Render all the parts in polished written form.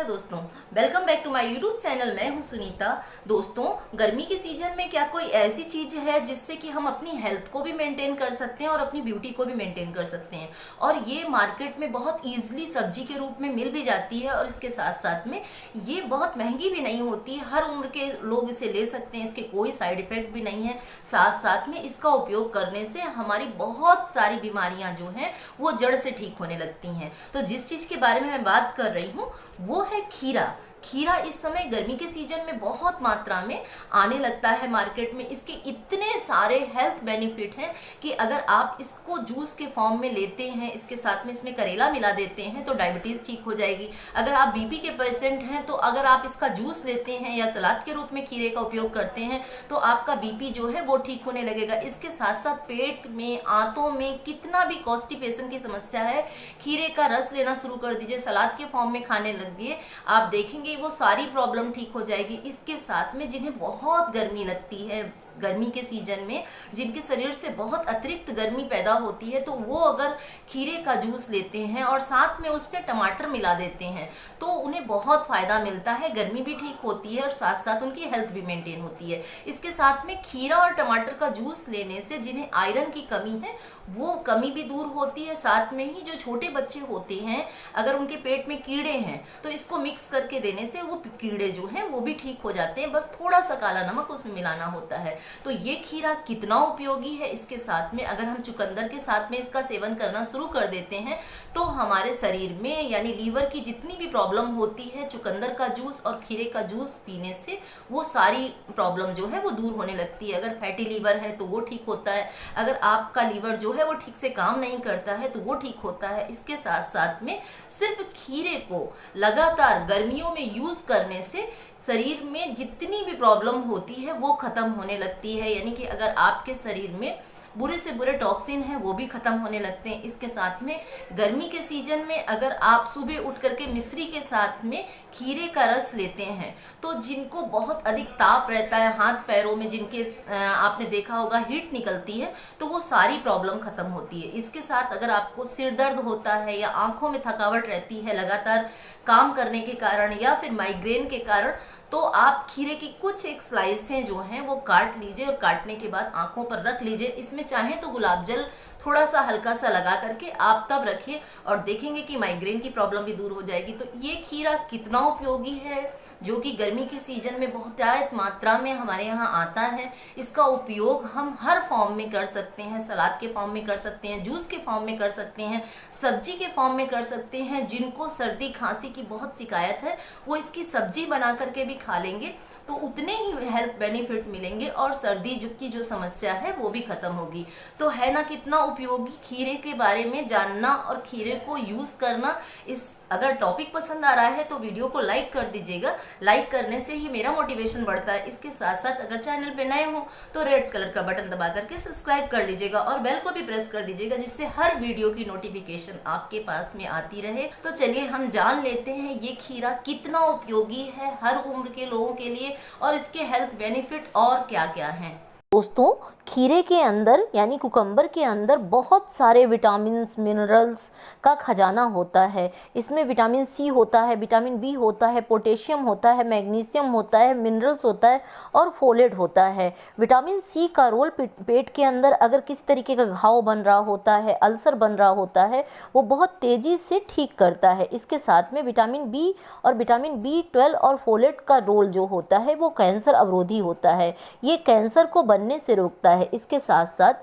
दोस्तों, welcome back to my YouTube channel. मैं हूं सुनीता। दोस्तों, गर्मी के सीजन में क्या कोई ऐसी चीज है जिससे कि हम अपनी हेल्थ को भी मेंटेन कर सकते हैं और अपनी ब्यूटी को भी मेंटेन कर सकते हैं, और ये मार्केट में बहुत ईजिली सब्जी के रूप में मिल भी जाती है और इसके साथ साथ में ये बहुत महंगी भी नहीं होती। हर उम्र के लोग इसे ले सकते हैं, इसके कोई साइड इफेक्ट भी नहीं है। साथ साथ में इसका उपयोग करने से हमारी बहुत सारी बीमारियां जो हैं वो जड़ से ठीक होने लगती हैं। तो जिस चीज के बारे में मैं बात कर रही हूँ वो है खीरा। खीरा इस समय गर्मी के सीजन में बहुत मात्रा में आने लगता है मार्केट में। इसके इतने सारे हेल्थ बेनिफिट हैं कि अगर आप इसको जूस के फॉर्म में लेते हैं, इसके साथ में इसमें करेला मिला देते हैं तो डायबिटीज ठीक हो जाएगी। अगर आप बीपी के पेशेंट हैं तो अगर आप इसका जूस लेते हैं या सलाद के रूप में खीरे का उपयोग करते हैं तो आपका बीपी जो है वो ठीक होने लगेगा। इसके साथ साथ पेट में, आंतों में कितना भी कॉन्स्टिपेशन की समस्या है, खीरे का रस लेना शुरू कर दीजिए, सलाद के फॉर्म में खाने लगिए, आप देखेंगे वो सारी प्रॉब्लम ठीक हो जाएगी। इसके साथ में जिन्हें बहुत गर्मी लगती है गर्मी के सीजन में, जिनके शरीर से बहुत अतिरिक्त गर्मी पैदा होती है, तो वो अगर खीरे का जूस लेते हैं और साथ में उसमें टमाटर मिला देते हैं तो उन्हें बहुत फायदा मिलता है। गर्मी भी ठीक होती है और साथ साथ उनकी हेल्थ भी मेंटेन होती है। इसके साथ में खीरा और टमाटर का जूस लेने से जिन्हें आयरन की कमी है वो कमी भी दूर होती है। साथ में ही जो छोटे बच्चे होते हैं अगर उनके पेट में कीड़े हैं तो इसको मिक्स करके देने से वो कीड़े जो हैं वो भी ठीक हो जाते हैं। बस थोड़ा सा काला नमक उसमें मिलाना होता है। तो ये खीरा कितना उपयोगी है। इसके साथ में अगर हम चुकंदर के साथ में इसका सेवन करना शुरू कर देते हैं तो हमारे शरीर में यानी लीवर की जितनी भी प्रॉब्लम होती है, चुकंदर का जूस और खीरे का जूस पीने से वो सारी प्रॉब्लम जो है वो दूर होने लगती है। अगर फैटी लीवर है तो वो ठीक होता है, अगर आपका लीवर जो है वो ठीक से काम नहीं करता है तो वो ठीक होता है। इसके साथ साथ में सिर्फ खीरे को लगातार गर्मियों में यूज करने से शरीर में जितनी भी प्रॉब्लम होती है वो खत्म होने लगती है। यानी कि अगर आपके शरीर में बुरे से बुरे टॉक्सिन हैं वो भी खत्म होने लगते हैं। इसके साथ में गर्मी के सीजन में अगर आप सुबह उठ करके मिश्री के साथ में खीरे का रस लेते हैं तो जिनको बहुत अधिक ताप रहता है हाथ पैरों में, जिनके आपने देखा होगा हीट निकलती है, तो वो सारी प्रॉब्लम खत्म होती है। इसके साथ अगर आपको सिर दर्द होता है या आंखों में थकावट रहती है लगातार काम करने के कारण या फिर माइग्रेन के कारण, तो आप खीरे की कुछ एक स्लाइसें जो हैं वो काट लीजिए और काटने के बाद आंखों पर रख लीजिए। इसमें चाहे तो गुलाब जल थोड़ा सा हल्का सा लगा करके आप तब रखिए और देखेंगे कि माइग्रेन की प्रॉब्लम भी दूर हो जाएगी। तो ये खीरा कितना उपयोगी है, जो कि गर्मी के सीजन में बहुतायत मात्रा में हमारे यहाँ आता है। इसका उपयोग हम हर फॉर्म में कर सकते हैं, सलाद के फॉर्म में कर सकते हैं, जूस के फॉर्म में कर सकते हैं, सब्जी के फॉर्म में कर सकते हैं। जिनको सर्दी खांसी की बहुत शिकायत है वो इसकी सब्जी बना करके भी खा लेंगे तो उतने ही हेल्थ बेनिफिट मिलेंगे और सर्दी की जो समस्या है वो भी खत्म होगी। तो है ना कितना उपयोगी खीरे के बारे में जानना और खीरे को यूज करना। इस अगर टॉपिक पसंद आ रहा है तो वीडियो को लाइक कर दीजिएगा, लाइक करने से ही मेरा मोटिवेशन बढ़ता है। इसके साथ साथ अगर चैनल पे नए हो तो रेड कलर का बटन दबा करके सब्सक्राइब कर लीजिएगा और बेल को भी प्रेस कर दीजिएगा, जिससे हर वीडियो की नोटिफिकेशन आपके पास में आती रहे। तो चलिए हम जान लेते हैं ये खीरा कितना उपयोगी है हर उम्र के लोगों के लिए और इसके हेल्थ बेनिफिट और क्या क्या हैं। दोस्तों, खीरे के अंदर यानी कुकम्बर के अंदर बहुत सारे विटामिन्स मिनरल्स का खजाना होता है। इसमें विटामिन सी होता है, विटामिन बी होता है, पोटेशियम होता है, मैग्नीशियम होता है, मिनरल्स होता है और फोलेट होता है। विटामिन सी का रोल पेट के अंदर अगर किसी तरीके का घाव बन रहा होता है, अल्सर बन रहा होता है, वो बहुत तेज़ी से ठीक करता है। इसके साथ में विटामिन बी और विटामिन B12 और फोलेट का रोल जो होता है वो कैंसर अवरोधी होता है। ये कैंसर को बनने से रोकता है। इसके साथ साथ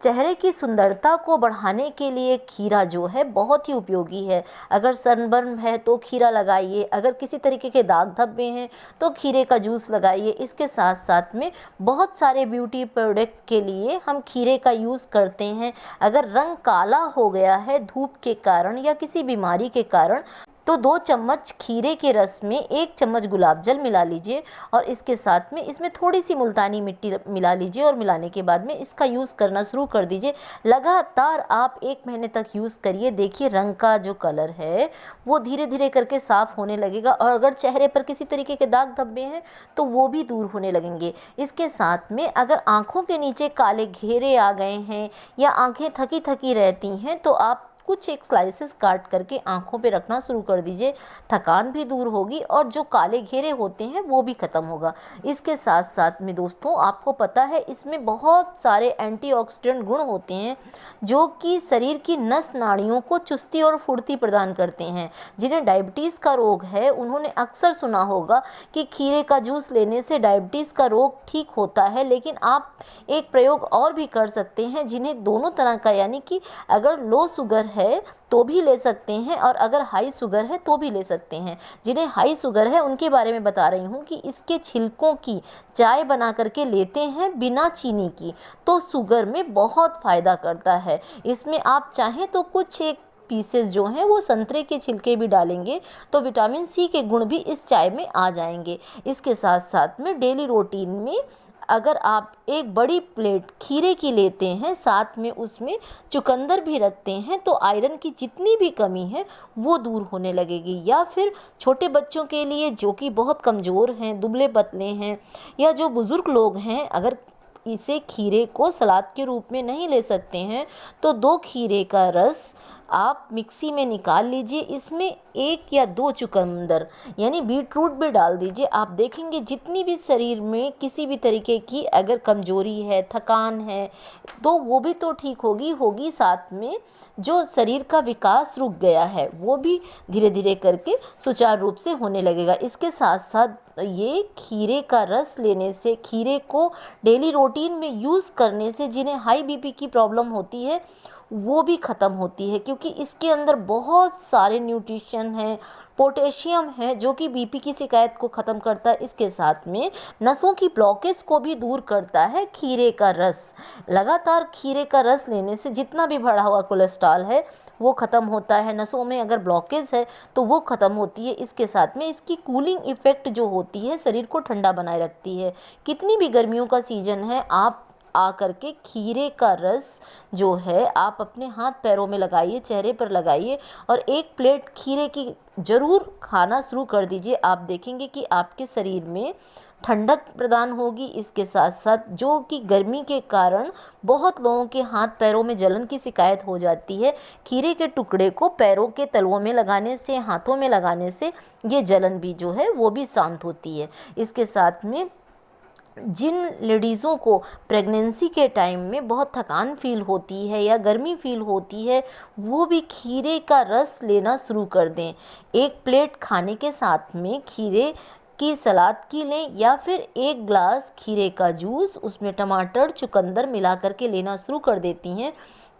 चेहरे की सुंदरता को बढ़ाने के लिए खीरा जो है बहुत ही उपयोगी है। अगर सनबर्न है तो खीरा लगाइए, अगर किसी तरीके के दाग धब्बे हैं तो खीरे का जूस लगाइए। इसके साथ साथ में बहुत सारे ब्यूटी प्रोडक्ट के लिए हम खीरे का यूज़ करते हैं। अगर रंग काला हो गया है धूप के कारण या किसी बीमारी के कारण तो 2 चम्मच खीरे के रस में 1 चम्मच गुलाब जल मिला लीजिए और इसके साथ में इसमें थोड़ी सी मुल्तानी मिट्टी मिला लीजिए और मिलाने के बाद में इसका यूज़ करना शुरू कर दीजिए। लगातार आप 1 महीने तक यूज़ करिए। देखिए रंग का जो कलर है वो धीरे धीरे करके साफ़ होने लगेगा और अगर चेहरे पर किसी तरीके के दाग धब्बे हैं तो वो भी दूर होने लगेंगे। इसके साथ में अगर आँखों के नीचे काले घेरे आ गए हैं या आँखें थकी थकी रहती हैं तो आप कुछ एक स्लाइसेस काट करके आँखों पे रखना शुरू कर दीजिए। थकान भी दूर होगी और जो काले घेरे होते हैं वो भी ख़त्म होगा। इसके साथ साथ में दोस्तों आपको पता है इसमें बहुत सारे एंटीऑक्सीडेंट गुण होते हैं जो कि शरीर की नस नाड़ियों को चुस्ती और फुर्ती प्रदान करते हैं। जिन्हें डायबिटीज़ का रोग है उन्होंने अक्सर सुना होगा कि खीरे का जूस लेने से डायबिटीज़ का रोग ठीक होता है, लेकिन आप एक प्रयोग और भी कर सकते हैं जिन्हें दोनों तरह का, यानी कि अगर लो शुगर है तो भी ले सकते हैं और अगर हाई शुगर है तो भी ले सकते हैं। जिन्हें हाई शुगर है उनके बारे में बता रही हूँ कि इसके छिलकों की चाय बना करके लेते हैं बिना चीनी की, तो शुगर में बहुत फ़ायदा करता है। इसमें आप चाहें तो कुछ एक पीसेस जो हैं वो संतरे के छिलके भी डालेंगे तो विटामिन सी के गुण भी इस चाय में आ जाएंगे। इसके साथ साथ में डेली रूटीन में अगर आप एक बड़ी प्लेट खीरे की लेते हैं, साथ में उसमें चुकंदर भी रखते हैं, तो आयरन की जितनी भी कमी है वो दूर होने लगेगी। या फिर छोटे बच्चों के लिए जो कि बहुत कमज़ोर हैं, दुबले पतले हैं, या जो बुज़ुर्ग लोग हैं, अगर इसे खीरे को सलाद के रूप में नहीं ले सकते हैं तो 2 खीरे का रस आप मिक्सी में निकाल लीजिए। इसमें 1 या 2 चुकंदर यानी बीटरूट भी डाल दीजिए। आप देखेंगे जितनी भी शरीर में किसी भी तरीके की अगर कमजोरी है, थकान है, तो वो भी तो ठीक होगी, साथ में जो शरीर का विकास रुक गया है वो भी धीरे धीरे करके सुचारू रूप से होने लगेगा। इसके साथ साथ ये खीरे का रस लेने से, खीरे को डेली रूटीन में यूज़ करने से जिन्हें हाई बीपी की प्रॉब्लम होती है वो भी ख़त्म होती है, क्योंकि इसके अंदर बहुत सारे न्यूट्रिशन हैं, पोटेशियम है जो कि बीपी की शिकायत को ख़त्म करता है। इसके साथ में नसों की ब्लॉकेज को भी दूर करता है खीरे का रस। लगातार खीरे का रस लेने से जितना भी बढ़ा हुआ कोलेस्ट्रॉल है वो ख़त्म होता है। नसों में अगर ब्लॉकेज है तो वो ख़त्म होती है। इसके साथ में इसकी कूलिंग इफ़ेक्ट जो होती है शरीर को ठंडा बनाए रखती है। कितनी भी गर्मियों का सीज़न है, आप आ करके खीरे का रस जो है आप अपने हाथ पैरों में लगाइए, चेहरे पर लगाइए और 1 प्लेट खीरे की ज़रूर खाना शुरू कर दीजिए। आप देखेंगे कि आपके शरीर में ठंडक प्रदान होगी। इसके साथ साथ जो कि गर्मी के कारण बहुत लोगों के हाथ पैरों में जलन की शिकायत हो जाती है, खीरे के टुकड़े को पैरों के तलवों में लगाने से, हाथों में लगाने से ये जलन भी जो है वो भी शांत होती है। इसके साथ में जिन लेडीज़ों को प्रेगनेंसी के टाइम में बहुत थकान फील होती है या गर्मी फील होती है, वो भी खीरे का रस लेना शुरू कर दें। 1 प्लेट खाने के साथ में खीरे की सलाद की लें या फिर 1 ग्लास खीरे का जूस, उसमें टमाटर, चुकंदर मिला करके लेना शुरू कर देती हैं,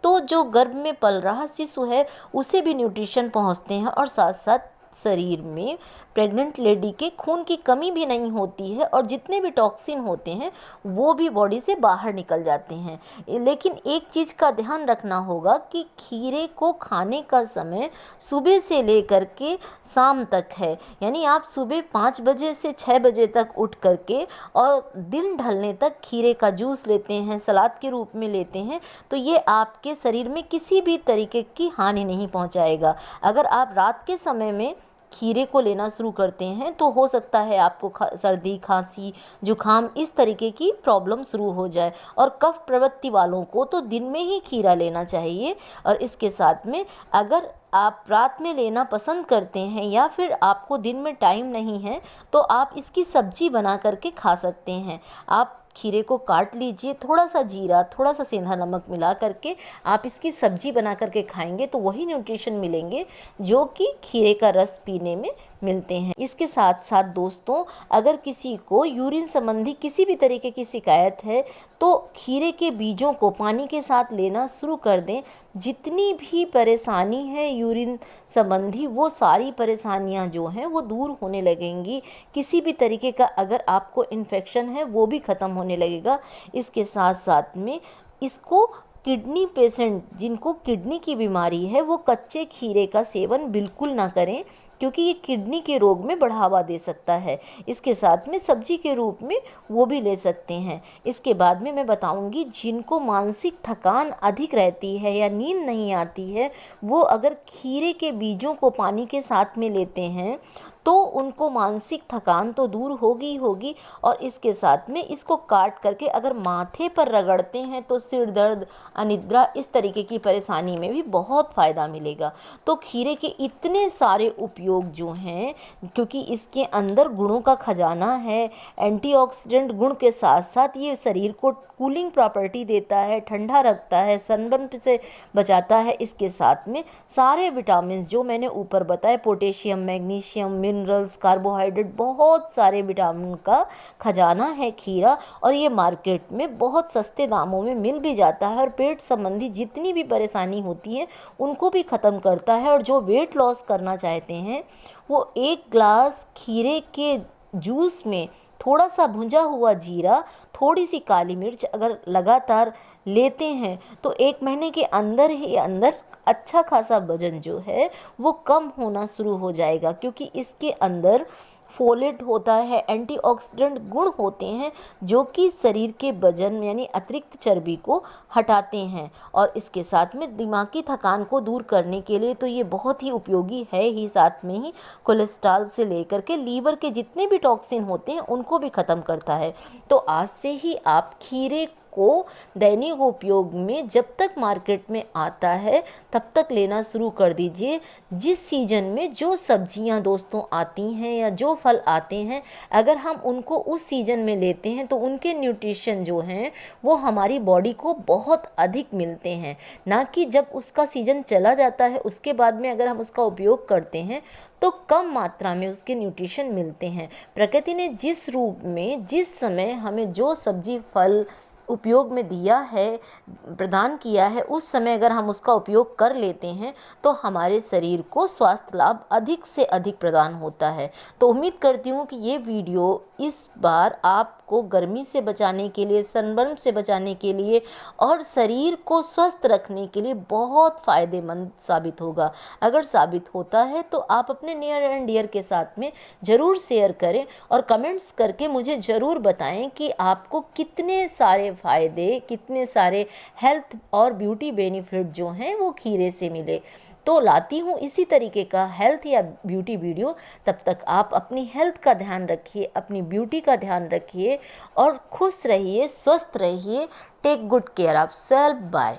तो जो गर्भ में पल रहा शिशु है उसे भी न्यूट्रिशन पहुंचते हैं और साथ साथ शरीर में प्रेग्नेंट लेडी के खून की कमी भी नहीं होती है और जितने भी टॉक्सिन होते हैं वो भी बॉडी से बाहर निकल जाते हैं। लेकिन एक चीज़ का ध्यान रखना होगा कि खीरे को खाने का समय सुबह से लेकर के शाम तक है, यानी आप सुबह 5 बजे से 6 बजे तक उठ करके और दिन ढलने तक खीरे का जूस लेते हैं, सलाद के रूप में लेते हैं, तो ये आपके शरीर में किसी भी तरीके की हानि नहीं पहुंचाएगा। अगर आप रात के समय में खीरे को लेना शुरू करते हैं तो हो सकता है आपको सर्दी, खांसी, जुखाम इस तरीके की प्रॉब्लम शुरू हो जाए। और कफ प्रवृत्ति वालों को तो दिन में ही खीरा लेना चाहिए। और इसके साथ में अगर आप रात में लेना पसंद करते हैं या फिर आपको दिन में टाइम नहीं है तो आप इसकी सब्जी बना करके खा सकते हैं। आप खीरे को काट लीजिए, थोड़ा सा जीरा, थोड़ा सा सेंधा नमक मिला करके आप इसकी सब्जी बना करके खाएंगे तो वही न्यूट्रिशन मिलेंगे जो कि खीरे का रस पीने में मिलते हैं। इसके साथ साथ दोस्तों, अगर किसी को यूरिन संबंधी किसी भी तरीके की शिकायत है तो खीरे के बीजों को पानी के साथ लेना शुरू कर दें। जितनी भी परेशानी है यूरिन संबंधी वो सारी परेशानियां जो हैं वो दूर होने लगेंगी। किसी भी तरीके का अगर आपको इन्फेक्शन है वो भी ख़त्म होने लगेगा। इसके साथ साथ में इसको किडनी पेशेंट जिनको किडनी की बीमारी है वो कच्चे खीरे का सेवन बिल्कुल ना करें, क्योंकि ये किडनी के रोग में बढ़ावा दे सकता है। इसके साथ में सब्जी के रूप में वो भी ले सकते हैं। इसके बाद में मैं बताऊंगी जिनको मानसिक थकान अधिक रहती है या नींद नहीं आती है, वो अगर खीरे के बीजों को पानी के साथ में लेते हैं तो उनको मानसिक थकान तो दूर होगी होगी, और इसके साथ में इसको काट करके अगर माथे पर रगड़ते हैं तो सिर दर्द, अनिद्रा, इस तरीके की परेशानी में भी बहुत फ़ायदा मिलेगा। तो खीरे के इतने सारे उपयोग जो हैं, क्योंकि इसके अंदर गुणों का खजाना है, एंटीऑक्सीडेंट गुण के साथ साथ ये शरीर को कूलिंग प्रॉपर्टी देता है, ठंडा रखता है, सनबर्न से बचाता है। इसके साथ में सारे विटामिन जो मैंने ऊपर बताए, पोटेशियम, मैग्नीशियम, मिनरल्स, कार्बोहाइड्रेट, बहुत सारे विटामिन का खजाना है खीरा। और ये मार्केट में बहुत सस्ते दामों में मिल भी जाता है और पेट संबंधी जितनी भी परेशानी होती है उनको भी ख़त्म करता है। और जो वेट लॉस करना चाहते हैं वो 1 ग्लास खीरे के जूस में थोड़ा सा भुंजा हुआ जीरा, थोड़ी सी काली मिर्च अगर लगातार लेते हैं तो 1 महीने के अंदर ही अंदर अच्छा खासा वजन जो है वो कम होना शुरू हो जाएगा। क्योंकि इसके अंदर फोलेट होता है, एंटीऑक्सीडेंट गुण होते हैं जो कि शरीर के वजन यानी अतिरिक्त चर्बी को हटाते हैं। और इसके साथ में दिमागी थकान को दूर करने के लिए तो ये बहुत ही उपयोगी है ही। साथ में ही कोलेस्ट्रॉल से लेकर के लीवर के जितने भी टॉक्सिन होते हैं उनको भी ख़त्म करता है। तो आज से ही आप खीरे को दैनिक उपयोग में जब तक मार्केट में आता है तब तक लेना शुरू कर दीजिए। जिस सीजन में जो सब्जियां दोस्तों आती हैं या जो फल आते हैं, अगर हम उनको उस सीजन में लेते हैं तो उनके न्यूट्रिशन जो हैं वो हमारी बॉडी को बहुत अधिक मिलते हैं। ना कि जब उसका सीजन चला जाता है उसके बाद में अगर हम उसका उपयोग करते हैं तो कम मात्रा में उसके न्यूट्रिशन मिलते हैं। प्रकृति ने जिस रूप में जिस समय हमें जो सब्जी फल उपयोग में दिया है, प्रदान किया है, उस समय अगर हम उसका उपयोग कर लेते हैं तो हमारे शरीर को स्वास्थ्य लाभ अधिक से अधिक प्रदान होता है। तो उम्मीद करती हूँ कि ये वीडियो इस बार आपको गर्मी से बचाने के लिए, सनबर्न से बचाने के लिए और शरीर को स्वस्थ रखने के लिए बहुत फ़ायदेमंद साबित होगा। अगर साबित होता है तो आप अपने नियर एंड डियर के साथ में ज़रूर शेयर करें और कमेंट्स करके मुझे ज़रूर बताएं कि आपको कितने सारे फ़ायदे, कितने सारे हेल्थ और ब्यूटी बेनिफिट जो हैं वो खीरे से मिले। तो लाती हूँ इसी तरीके का हेल्थ या ब्यूटी वीडियो। तब तक आप अपनी हेल्थ का ध्यान रखिए, अपनी ब्यूटी का ध्यान रखिए और खुश रहिए, स्वस्थ रहिए। Take good care of self. Bye.